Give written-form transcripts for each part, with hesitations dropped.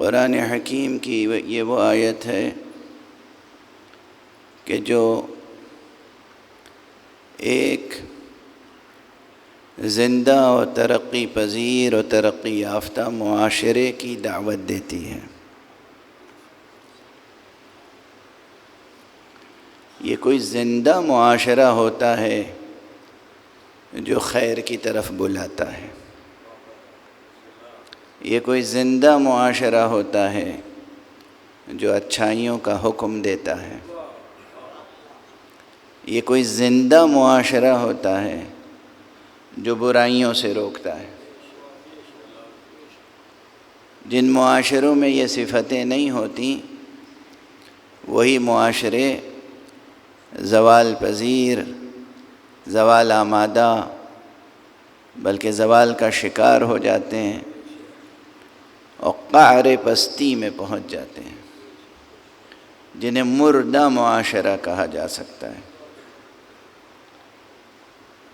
قرآن حکیم کی یہ وہ آیت ہے کہ جو ایک زندہ اور ترقی پذیر اور ترقی یافتہ معاشرے کی دعوت دیتی ہے۔ یہ کوئی زندہ معاشرہ ہوتا ہے جو خیر کی طرف بلاتا ہے، یہ کوئی زندہ معاشرہ ہوتا ہے جو اچھائیوں کا حکم دیتا ہے، یہ کوئی زندہ معاشرہ ہوتا ہے جو برائیوں سے روکتا ہے۔ جن معاشروں میں یہ صفتیں نہیں ہوتی وہی معاشرے زوال پذیر، زوال آمادہ، بلکہ زوال کا شکار ہو جاتے ہیں اور قعر پستی میں پہنچ جاتے ہیں، جنہیں مردہ معاشرہ کہا جا سکتا ہے۔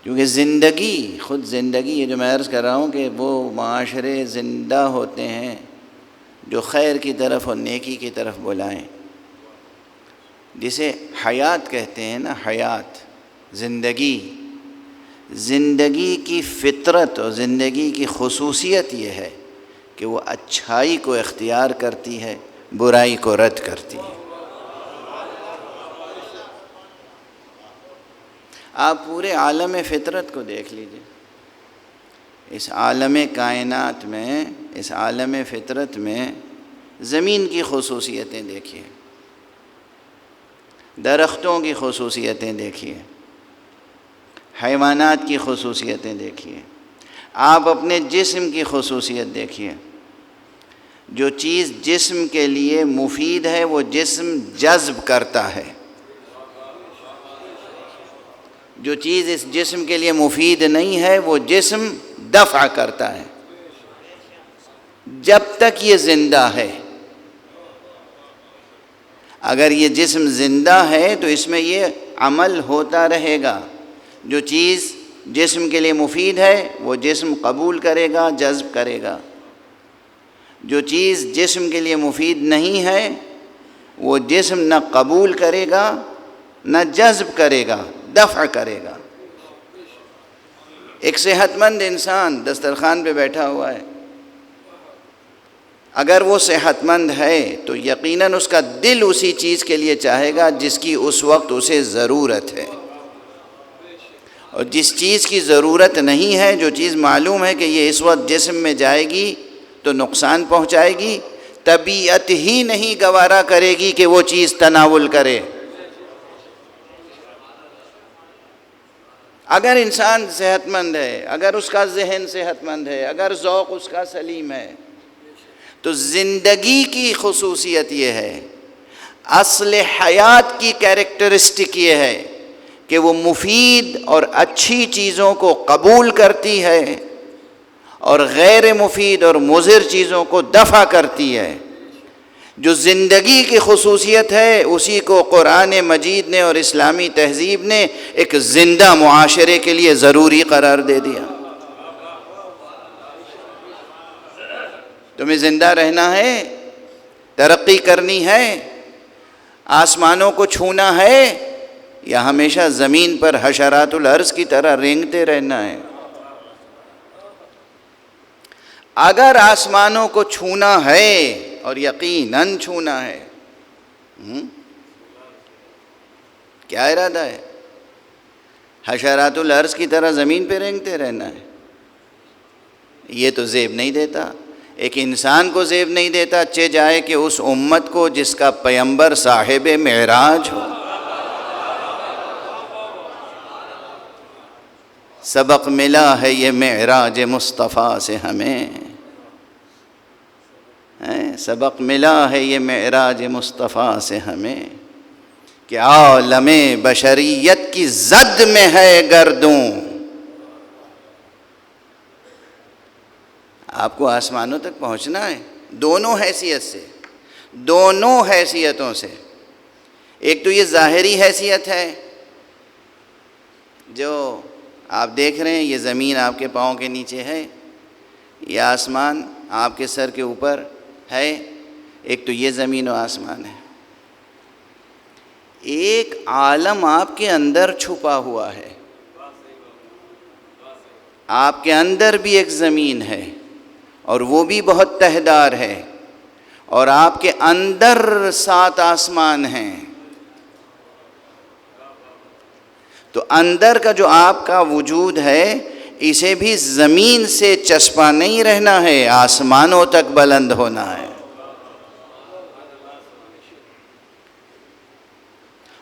کیونکہ زندگی، خود زندگی، یہ جو میں عرض کر رہا ہوں کہ وہ معاشرے زندہ ہوتے ہیں جو خیر کی طرف اور نیکی کی طرف بلائیں، جسے حیات کہتے ہیں نا، حیات، زندگی۔ زندگی کی فطرت اور زندگی کی خصوصیت یہ ہے کہ وہ اچھائی کو اختیار کرتی ہے، برائی کو رد کرتی ہے۔ آپ پورے عالم فطرت کو دیکھ لیجئے، اس عالم کائنات میں، اس عالم فطرت میں زمین کی خصوصیتیں دیکھیے، درختوں کی خصوصیتیں دیکھیے، حیوانات کی خصوصیتیں دیکھیے، آپ اپنے جسم کی خصوصیت دیکھیے۔ جو چیز جسم کے لیے مفید ہے وہ جسم جذب کرتا ہے، جو چیز اس جسم کے لیے مفید نہیں ہے وہ جسم دفع کرتا ہے۔ جب تک یہ زندہ ہے، اگر یہ جسم زندہ ہے تو اس میں یہ عمل ہوتا رہے گا۔ جو چیز جسم کے لیے مفید ہے وہ جسم قبول کرے گا، جذب کرے گا۔ جو چیز جسم کے لیے مفید نہیں ہے وہ جسم نہ قبول کرے گا نہ جذب کرے گا، دفع کرے گا۔ ایک صحت مند انسان دسترخوان پہ بیٹھا ہوا ہے، اگر وہ صحت مند ہے تو یقیناً اس کا دل اسی چیز کے لیے چاہے گا جس کی اس وقت اسے ضرورت ہے، اور جس چیز کی ضرورت نہیں ہے، جو چیز معلوم ہے کہ یہ اس وقت جسم میں جائے گی تو نقصان پہنچائے گی، طبیعت ہی نہیں گوارا کرے گی کہ وہ چیز تناول کرے۔ اگر انسان صحت مند ہے، اگر اس کا ذہن صحت مند ہے، اگر ذوق اس کا سلیم ہے، تو زندگی کی خصوصیت یہ ہے، اصل حیات کی کیریکٹرسٹک یہ ہے کہ وہ مفید اور اچھی چیزوں کو قبول کرتی ہے اور غیر مفید اور مضر چیزوں کو دفع کرتی ہے۔ جو زندگی کی خصوصیت ہے اسی کو قرآن مجید نے اور اسلامی تہذیب نے ایک زندہ معاشرے کے لیے ضروری قرار دے دیا۔ تمہیں زندہ رہنا ہے، ترقی کرنی ہے، آسمانوں کو چھونا ہے، یا ہمیشہ زمین پر حشرات الارض کی طرح رینگتے رہنا ہے؟ اگر آسمانوں کو چھونا ہے، اور یقیناً چھونا ہے، کیا ارادہ ہے؟ حشرات الارض کی طرح زمین پہ رینگتے رہنا ہے؟ یہ تو زیب نہیں دیتا، ایک انسان کو زیب نہیں دیتا، چہ جائے کہ اس امت کو جس کا پیمبر صاحب معراج ہو۔ سبق ملا ہے یہ معراج مصطفیٰ سے ہمیں، سبق ملا ہے یہ معراج مصطفیٰ سے ہمیں، کہ عالم بشریت کی زد میں ہے گردوں۔ آپ کو آسمانوں تک پہنچنا ہے، دونوں حیثیت سے، دونوں حیثیتوں سے۔ ایک تو یہ ظاہری حیثیت ہے جو آپ دیکھ رہے ہیں، یہ زمین آپ کے پاؤں کے نیچے ہے، یہ آسمان آپ کے سر کے اوپر ہے، ایک تو یہ زمین و آسمان ہے، ایک عالم آپ کے اندر چھپا ہوا ہے. آپ کے اندر بھی ایک زمین ہے اور وہ بھی بہت تہدار ہے، اور آپ کے اندر 7 آسمان ہیں. تو اندر کا جو آپ کا وجود ہے اسے بھی زمین سے چسپاں نہیں رہنا ہے، آسمانوں تک بلند ہونا ہے.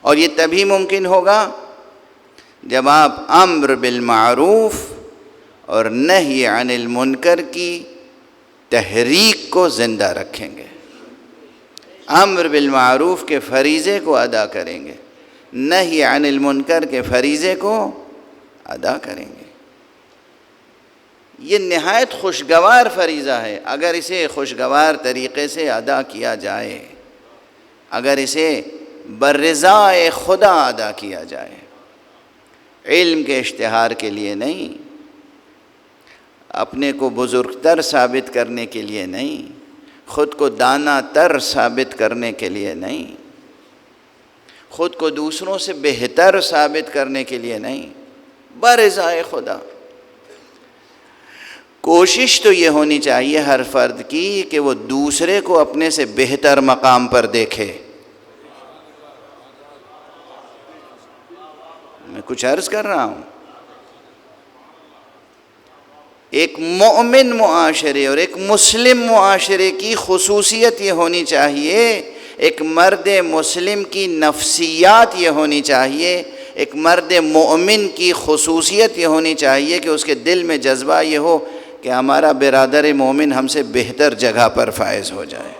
اور یہ تبھی ممکن ہوگا جب آپ امر بالمعروف اور نہی عن المنکر کی تحریک کو زندہ رکھیں گے، امر بالمعروف کے فریضے کو ادا کریں گے، نہی عن المنکر کے فریضے کو ادا کریں گے. یہ نہایت خوشگوار فریضہ ہے اگر اسے خوشگوار طریقے سے ادا کیا جائے، اگر اسے برضائے خدا ادا کیا جائے، علم کے اشتہار کے لیے نہیں، اپنے کو بزرگ تر ثابت کرنے کے لیے نہیں، خود کو دانا تر ثابت کرنے کے لیے نہیں، خود کو دوسروں سے بہتر ثابت کرنے کے لیے نہیں، برضائے خدا. کوشش تو یہ ہونی چاہیے ہر فرد کی کہ وہ دوسرے کو اپنے سے بہتر مقام پر دیکھے. میں کچھ عرض کر رہا ہوں. ایک مومن معاشرے اور ایک مسلم معاشرے کی خصوصیت یہ ہونی چاہیے، ایک مرد مسلم کی نفسیات یہ ہونی چاہیے، ایک مرد مومن کی خصوصیت یہ ہونی چاہیے کہ اس کے دل میں جذبہ یہ ہو کہ ہمارا برادر مومن ہم سے بہتر جگہ پر فائز ہو جائے.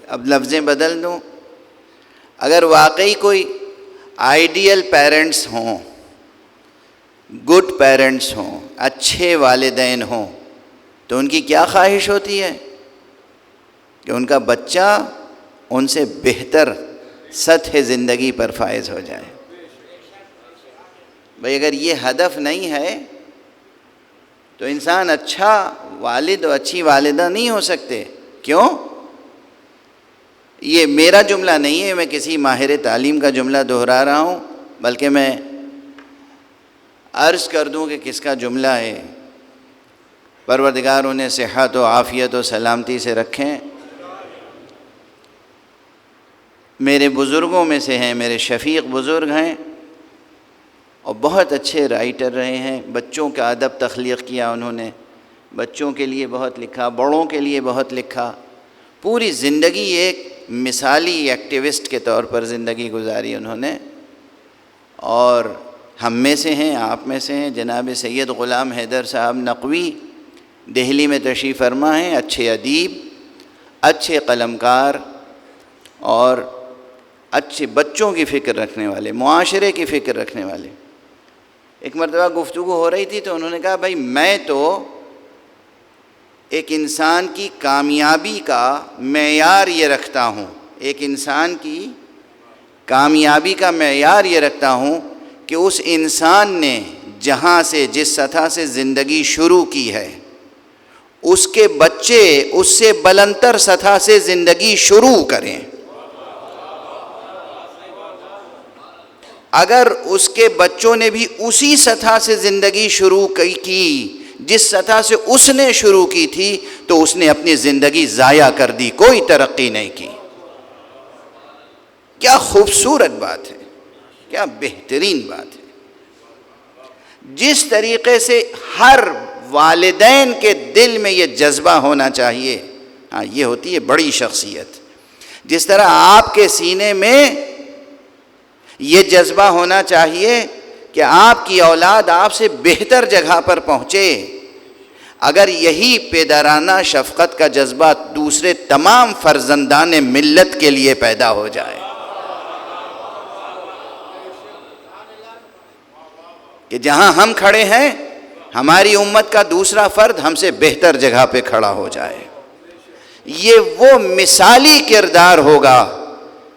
اب لفظیں بدل دوں، اگر واقعی کوئی آئیڈیل پیرنٹس ہوں، گڈ پیرنٹس ہوں، اچھے والدین ہوں، تو ان کی کیا خواہش ہوتی ہے کہ ان کا بچہ ان سے بہتر سطح زندگی پر فائز ہو جائے. بھئی اگر یہ ہدف نہیں ہے تو انسان اچھا والد و اچھی والدہ نہیں ہو سکتے. کیوں؟ یہ میرا جملہ نہیں ہے، میں کسی ماہر تعلیم کا جملہ دہرا رہا ہوں، بلکہ میں عرض کر دوں کہ کس کا جملہ ہے. پروردگار انہیں صحت و عافیت و سلامتی سے رکھیں. میرے بزرگوں میں سے ہیں، میرے شفیق بزرگ ہیں اور بہت اچھے رائٹر رہے ہیں. بچوں کا ادب تخلیق کیا انہوں نے، بچوں کے لیے بہت لکھا، بڑوں کے لیے بہت لکھا. پوری زندگی ایک مثالی ایکٹیوسٹ کے طور پر زندگی گزاری انہوں نے. اور ہم میں سے ہیں، آپ میں سے ہیں جناب سید غلام حیدر صاحب نقوی، دہلی میں تشریف فرما ہیں، اچھے ادیب، اچھے قلمکار اور اچھے بچوں کی فکر رکھنے والے، معاشرے کی فکر رکھنے والے. ایک مرتبہ گفتگو ہو رہی تھی تو انہوں نے کہا بھائی میں تو ایک انسان کی کامیابی کا معیار یہ رکھتا ہوں، ایک انسان کی کامیابی کا معیار یہ رکھتا ہوں کہ اس انسان نے جہاں سے جس سطح سے زندگی شروع کی ہے اس کے بچے اس سے بلندتر سطح سے زندگی شروع کریں. اگر اس کے بچوں نے بھی اسی سطح سے زندگی شروع کی جس سطح سے اس نے شروع کی تھی تو اس نے اپنی زندگی ضائع کر دی، کوئی ترقی نہیں کی. کیا خوبصورت بات ہے، کیا بہترین بات ہے. جس طریقے سے ہر والدین کے دل میں یہ جذبہ ہونا چاہیے، ہاں یہ ہوتی ہے بڑی شخصیت. جس طرح آپ کے سینے میں یہ جذبہ ہونا چاہیے کہ آپ کی اولاد آپ سے بہتر جگہ پر پہنچے. اگر یہی پیدرانہ شفقت کا جذبہ دوسرے تمام فرزندان ملت کے لیے پیدا ہو جائے کہ جہاں ہم کھڑے ہیں ہماری امت کا دوسرا فرد ہم سے بہتر جگہ پہ کھڑا ہو جائے، یہ وہ مثالی کردار ہوگا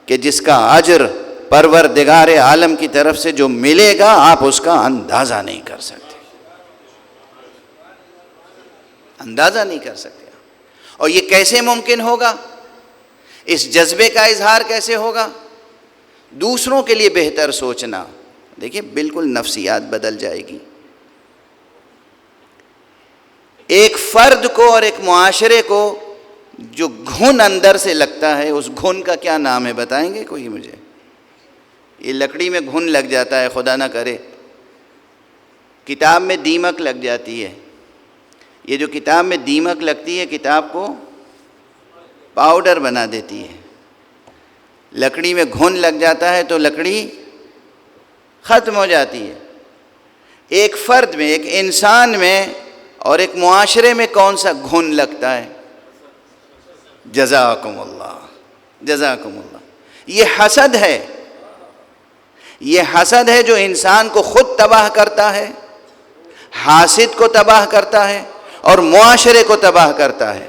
کہ جس کا اجر پروردگار عالم کی طرف سے جو ملے گا آپ اس کا اندازہ نہیں کر سکتے. اندازہ نہیں کر سکتے. اور یہ کیسے ممکن ہوگا؟ اس جذبے کا اظہار کیسے ہوگا؟ دوسروں کے لیے بہتر سوچنا. دیکھیں بالکل نفسیات بدل جائے گی. ایک فرد کو اور ایک معاشرے کو جو گھن اندر سے لگتا ہے، اس گھن کا کیا نام ہے بتائیں گے کوئی مجھے؟ یہ لکڑی میں گھن لگ جاتا ہے، خدا نہ کرے. کتاب میں دیمک لگ جاتی ہے. یہ جو کتاب میں دیمک لگتی ہے کتاب کو پاؤڈر بنا دیتی ہے. لکڑی میں گھن لگ جاتا ہے تو لکڑی ختم ہو جاتی ہے. ایک فرد میں، ایک انسان میں اور ایک معاشرے میں کون سا گھن لگتا ہے؟ جزاکم اللہ، جزاکم اللہ. یہ حسد ہے. یہ حسد ہے جو انسان کو خود تباہ کرتا ہے، حاسد کو تباہ کرتا ہے اور معاشرے کو تباہ کرتا ہے.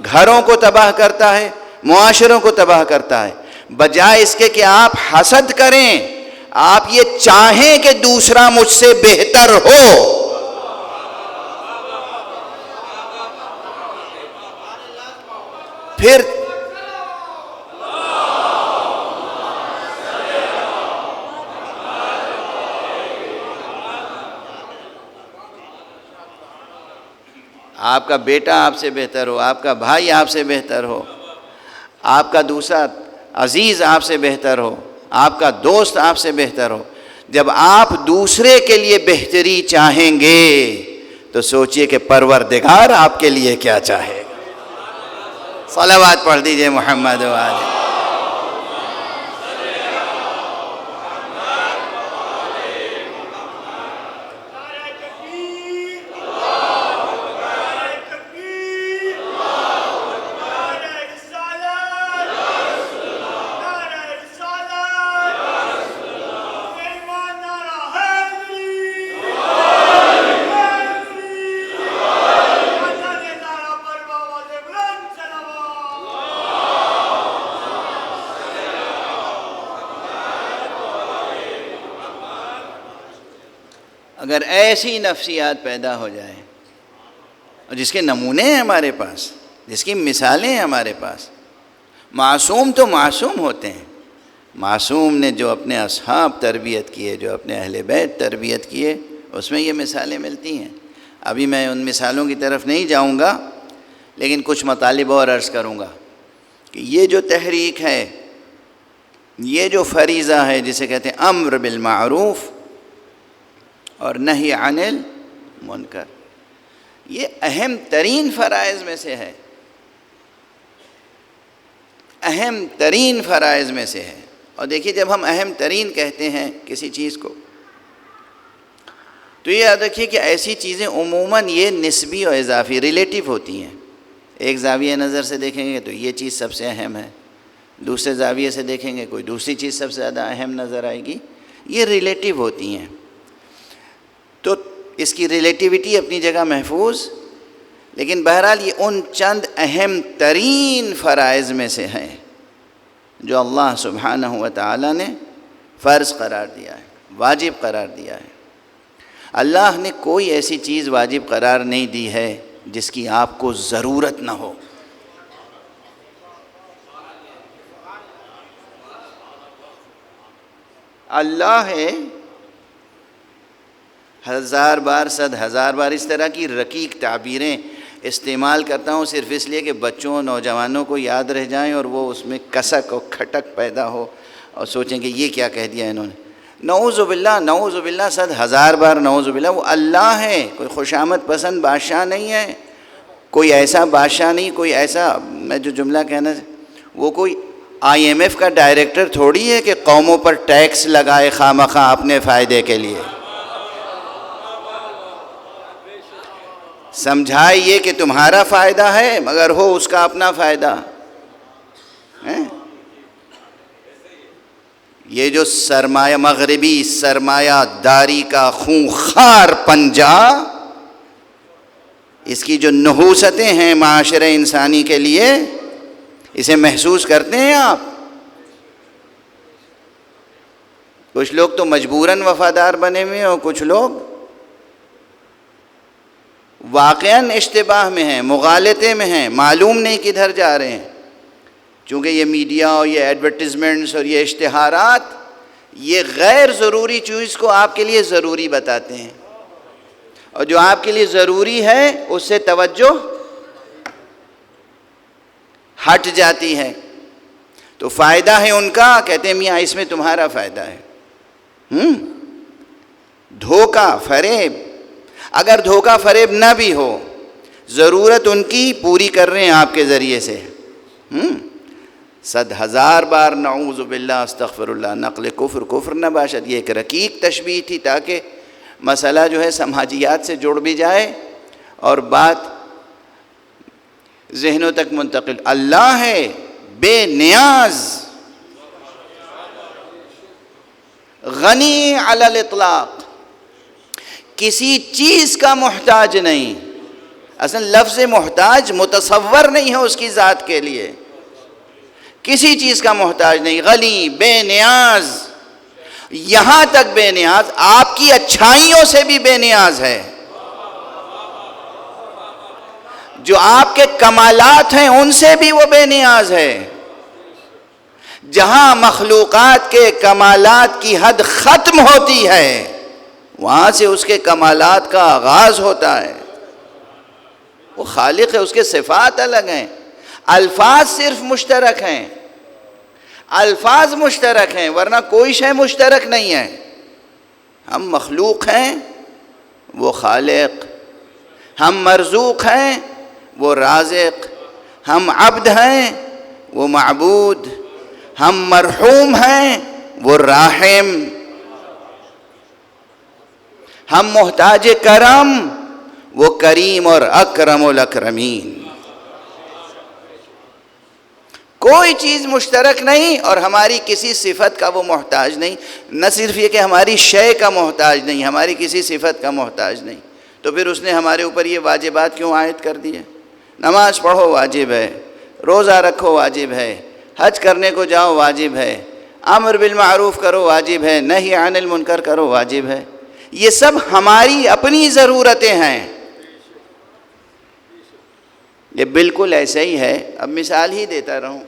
گھروں کو تباہ کرتا ہے، معاشروں کو تباہ کرتا ہے. بجائے اس کے کہ آپ حسد کریں، آپ یہ چاہیں کہ دوسرا مجھ سے بہتر ہو. پھر آپ کا بیٹا آپ سے بہتر ہو، آپ کا بھائی آپ سے بہتر ہو، آپ کا دوسرا عزیز آپ سے بہتر ہو، آپ کا دوست آپ سے بہتر ہو. جب آپ دوسرے کے لیے بہتری چاہیں گے تو سوچئے کہ پروردگار آپ کے لیے کیا چاہے گا. صلوات پڑھ دیجئے محمد و آلہ. اگر ایسی نفسیات پیدا ہو جائیں، اور جس کے نمونے ہیں ہمارے پاس، جس کی مثالیں ہیں ہمارے پاس. معصوم تو معصوم ہوتے ہیں. معصوم نے جو اپنے اصحاب تربیت کیے، جو اپنے اہل بیت تربیت کیے، اس میں یہ مثالیں ملتی ہیں. ابھی میں ان مثالوں کی طرف نہیں جاؤں گا، لیکن کچھ مطالب اور عرض کروں گا کہ یہ جو تحریک ہے، یہ جو فریضہ ہے جسے کہتے ہیں امر بالمعروف اور نہی عن المنکر، یہ اہم ترین فرائض میں سے ہے. اہم ترین فرائض میں سے ہے. اور دیکھیے جب ہم اہم ترین کہتے ہیں کسی چیز کو، تو یہ یاد رکھیے کہ ایسی چیزیں عموماً یہ نسبی اور اضافی ریلیٹیو ہوتی ہیں. ایک زاویہ نظر سے دیکھیں گے تو یہ چیز سب سے اہم ہے، دوسرے زاویے سے دیکھیں گے کوئی دوسری چیز سب سے زیادہ اہم نظر آئے گی. یہ ریلیٹیو ہوتی ہیں. تو اس کی ریلیٹیوٹی اپنی جگہ محفوظ، لیکن بہرحال یہ ان چند اہم ترین فرائض میں سے ہیں جو اللہ سبحانہ و تعالی نے فرض قرار دیا ہے، واجب قرار دیا ہے. اللہ نے کوئی ایسی چیز واجب قرار نہیں دی ہے جس کی آپ کو ضرورت نہ ہو. اللہ ہے، ہزار بار صد ہزار بار اس طرح کی رقیق تعبیریں استعمال کرتا ہوں صرف اس لیے کہ بچوں نوجوانوں کو یاد رہ جائیں اور وہ اس میں کسک اور کھٹک پیدا ہو اور سوچیں کہ یہ کیا کہہ دیا انہوں نے. نعوذ باللہ، نعوذ باللہ، صد ہزار بار نعوذ باللہ. وہ اللہ ہے، کوئی خوشامد پسند بادشاہ نہیں ہے، کوئی ایسا بادشاہ نہیں، کوئی ایسا، میں جو جملہ کہنا، وہ کوئی IMF کا ڈائریکٹر تھوڑی ہے کہ قوموں پر ٹیکس لگائے خواہ مخواہ اپنے فائدے کے لیے. سمجھائیے کہ تمہارا فائدہ ہے مگر ہو اس کا اپنا فائدہ. یہ جو سرمایہ، مغربی سرمایہ داری کا خونخوار پنجہ، اس کی جو نحوستیں ہیں معاشرے انسانی کے لیے، اسے محسوس کرتے ہیں آپ؟ کچھ لوگ تو مجبوراً وفادار بنے ہوئے ہیں اور کچھ لوگ واقعاً اشتباہ میں ہیں، مغالطے میں ہیں، معلوم نہیں کدھر جا رہے ہیں، چونکہ یہ میڈیا اور یہ ایڈورٹیزمنٹس اور یہ اشتہارات یہ غیر ضروری چیز کو آپ کے لیے ضروری بتاتے ہیں، اور جو آپ کے لیے ضروری ہے اس سے توجہ ہٹ جاتی ہے۔ تو فائدہ ہے ان کا، کہتے ہیں میاں اس میں تمہارا فائدہ ہے۔ دھوکہ فریب، اگر دھوکہ فریب نہ بھی ہو، ضرورت ان کی پوری کر رہے ہیں آپ کے ذریعے سے۔ 100,000 بار نعوذ باللہ استغفر اللہ، نقل کفر نہ باشد، یہ ایک رقیق تشبیہ تھی تاکہ مسئلہ جو ہے سماجیات سے جڑ بھی جائے اور بات ذہنوں تک منتقل۔ اللہ ہے بے نیاز، غنی علی الاطلاق، کسی چیز کا محتاج نہیں۔ اصل لفظ محتاج متصور نہیں ہے اس کی ذات کے لیے، کسی چیز کا محتاج نہیں، غنی بے نیاز، یہاں تک بے نیاز آپ کی اچھائیوں سے بھی بے نیاز ہے۔ جو آپ کے کمالات ہیں ان سے بھی وہ بے نیاز ہے۔ جہاں مخلوقات کے کمالات کی حد ختم ہوتی ہے وہاں سے اس کے کمالات کا آغاز ہوتا ہے۔ وہ خالق ہے، اس کے صفات الگ ہیں، الفاظ صرف مشترک ہیں، الفاظ مشترک ہیں ورنہ کوئی شے مشترک نہیں ہے۔ ہم مخلوق ہیں، وہ خالق، ہم مرزوق ہیں، وہ رازق، ہم عبد ہیں، وہ معبود، ہم مرحوم ہیں، وہ راحم، ہم محتاج کرم، وہ کریم اور اکرم الاکرمین۔ کوئی چیز مشترک نہیں اور ہماری کسی صفت کا وہ محتاج نہیں۔ نہ صرف یہ کہ ہماری شے کا محتاج نہیں، ہماری کسی صفت کا محتاج نہیں۔ تو پھر اس نے ہمارے اوپر یہ واجبات کیوں عائد کر دیے؟ نماز پڑھو واجب ہے، روزہ رکھو واجب ہے، حج کرنے کو جاؤ واجب ہے، امر بالمعروف کرو واجب ہے، نہی عن المنکر کرو واجب ہے۔ یہ سب ہماری اپنی ضرورتیں ہیں۔ یہ بالکل ایسا ہی ہے، اب مثال ہی دیتا رہوں۔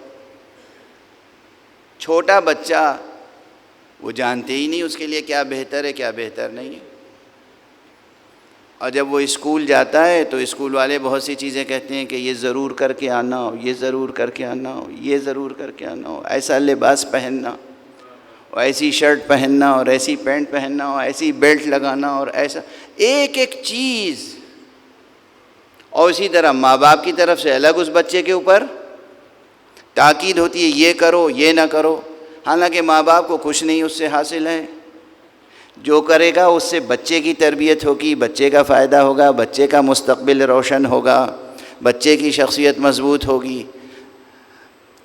چھوٹا بچہ وہ جانتے ہی نہیں اس کے لیے کیا بہتر ہے کیا بہتر نہیں ہے، اور جب وہ اسکول جاتا ہے تو اسکول والے بہت سی چیزیں کہتے ہیں کہ یہ ضرور کر کے آنا ہو، یہ ضرور کر کے آنا ہو، یہ ضرور کر کے آنا ہو، ایسا لباس پہننا اور ایسی شرٹ پہننا اور ایسی پینٹ پہننا اور ایسی بیلٹ لگانا اور ایسا ایک ایک چیز۔ اور اسی طرح ماں باپ کی طرف سے الگ اس بچے کے اوپر تاکید ہوتی ہے یہ کرو یہ نہ کرو، حالانکہ ماں باپ کو کچھ نہیں اس سے حاصل ہے۔ جو کرے گا اس سے بچے کی تربیت ہوگی، بچے کا فائدہ ہوگا، بچے کا مستقبل روشن ہوگا، بچے کی شخصیت مضبوط ہوگی۔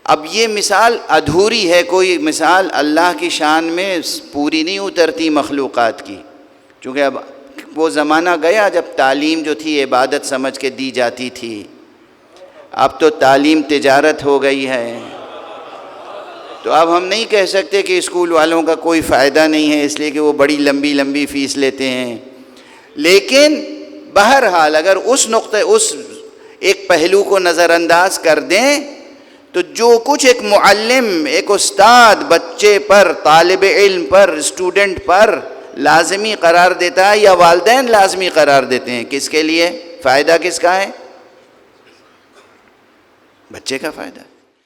اب یہ مثال ادھوری ہے، کوئی مثال اللہ کی شان میں پوری نہیں اترتی مخلوقات کی، چونکہ اب وہ زمانہ گیا جب تعلیم جو تھی عبادت سمجھ کے دی جاتی تھی، اب تو تعلیم تجارت ہو گئی ہے۔ تو اب ہم نہیں کہہ سکتے کہ اسکول والوں کا کوئی فائدہ نہیں ہے اس لیے کہ وہ بڑی لمبی لمبی فیس لیتے ہیں، لیکن بہرحال اگر اس ایک پہلو کو نظر انداز کر دیں تو جو کچھ ایک معلم، ایک استاد بچے پر، طالب علم پر، اسٹوڈنٹ پر لازمی قرار دیتا ہے یا والدین لازمی قرار دیتے ہیں، کس کے لیے؟ فائدہ کس کا ہے؟ بچے کا فائدہ۔